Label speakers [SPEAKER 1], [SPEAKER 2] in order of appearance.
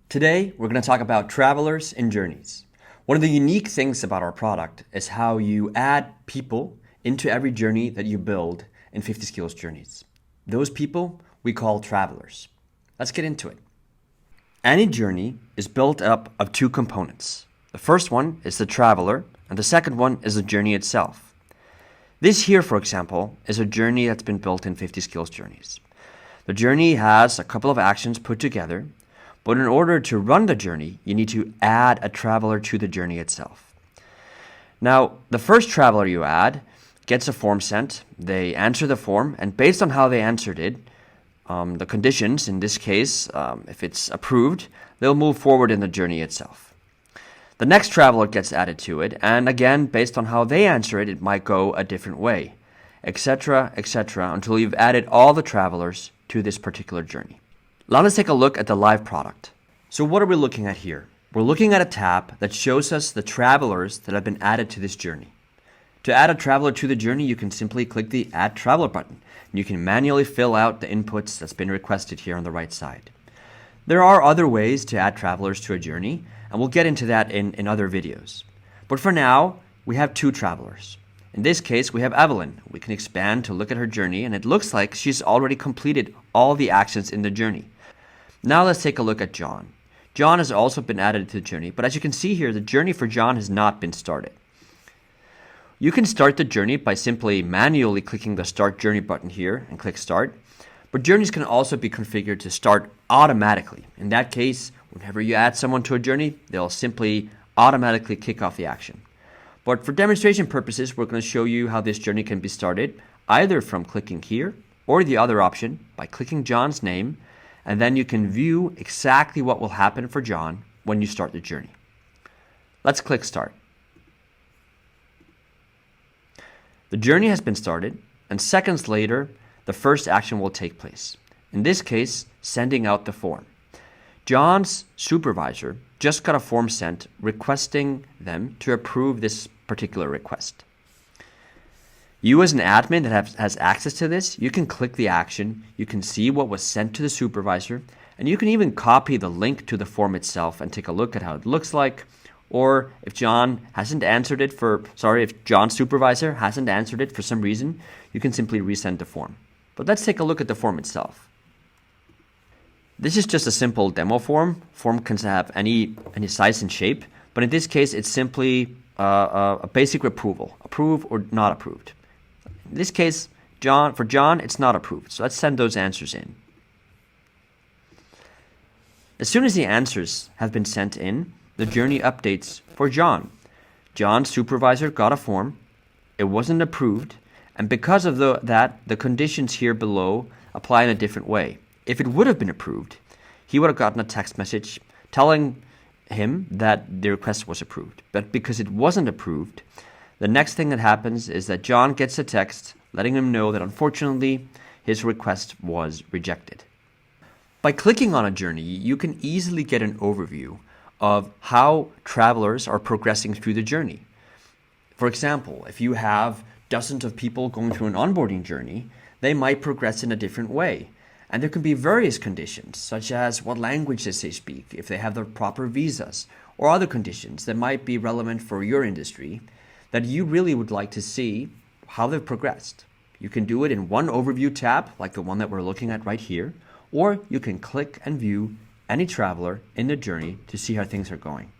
[SPEAKER 1] Today, we're going to talk about travelers and journeys. One of the unique things about our product is how you add people into every journey that you build in 50 Skills Journeys. Those people we call travelers. Let's get into it. Any journey is built up of two components. The first one is the traveler, and the second one is the journey itself. This here, for example, is a journey that's been built in 50 Skills Journeys. The journey has a couple of actions put together, but in order to run the journey, you need to add a traveler to the journey itself. Now, the first traveler you add gets a form sent. They answer the form, and based on how they answered it, the conditions, in this case, if it's approved, they'll move forward in the journey itself. The next traveler gets added to it, and again, based on how they answer it, it might go a different way, etc., until you've added all the travelers to this particular journey. Now let's take a look at the live product. So what are we looking at here? We're looking at a tab that shows us the travelers that have been added to this journey. To add a traveler to the journey, you can simply click the Add Traveler button. And you can manually fill out the inputs that's been requested here on the right side. There are other ways to add travelers to a journey, and we'll get into that in other videos. But for now, we have two travelers. In this case, we have Evelyn. We can expand to look at her journey, and it looks like she's already completed all the actions in the journey. Now let's take a look at John. John has also been added to the journey, but as you can see here, the journey for John has not been started. You can start the journey by simply manually clicking the Start Journey button here and click Start, but journeys can also be configured to start automatically. In that case, whenever you add someone to a journey, they'll simply automatically kick off the action. But for demonstration purposes, we're going to show you how this journey can be started, either from clicking here or the other option by clicking John's name, and then you can view exactly what will happen for John when you start the journey. Let's click Start. The journey has been started, and seconds later, the first action will take place. In this case, sending out the form. John's supervisor just got a form sent requesting them to approve this particular request. You as an admin that has access to this, you can click the action, you can see what was sent to the supervisor, and you can even copy the link to the form itself and take a look at how it looks like. Or if John's supervisor hasn't answered it for some reason, you can simply resend the form. But let's take a look at the form itself. This is just a simple demo form. Form can have any size and shape, but in this case, it's simply a basic approval, approve or not approved. In this case, for John, it's not approved. So let's send those answers in. As soon as the answers have been sent in, the journey updates for John. John's supervisor got a form. It wasn't approved. And because of that, the conditions here below apply in a different way. If it would have been approved, he would have gotten a text message telling him that the request was approved. But because it wasn't approved, the next thing that happens is that John gets a text letting him know that unfortunately his request was rejected. By clicking on a journey, you can easily get an overview of how travelers are progressing through the journey. For example, if you have dozens of people going through an onboarding journey, they might progress in a different way. And there can be various conditions, such as what languages they speak, if they have the proper visas, or other conditions that might be relevant for your industry that you really would like to see how they've progressed. You can do it in one overview tab, like the one that we're looking at right here, or you can click and view any traveler in the journey to see how things are going.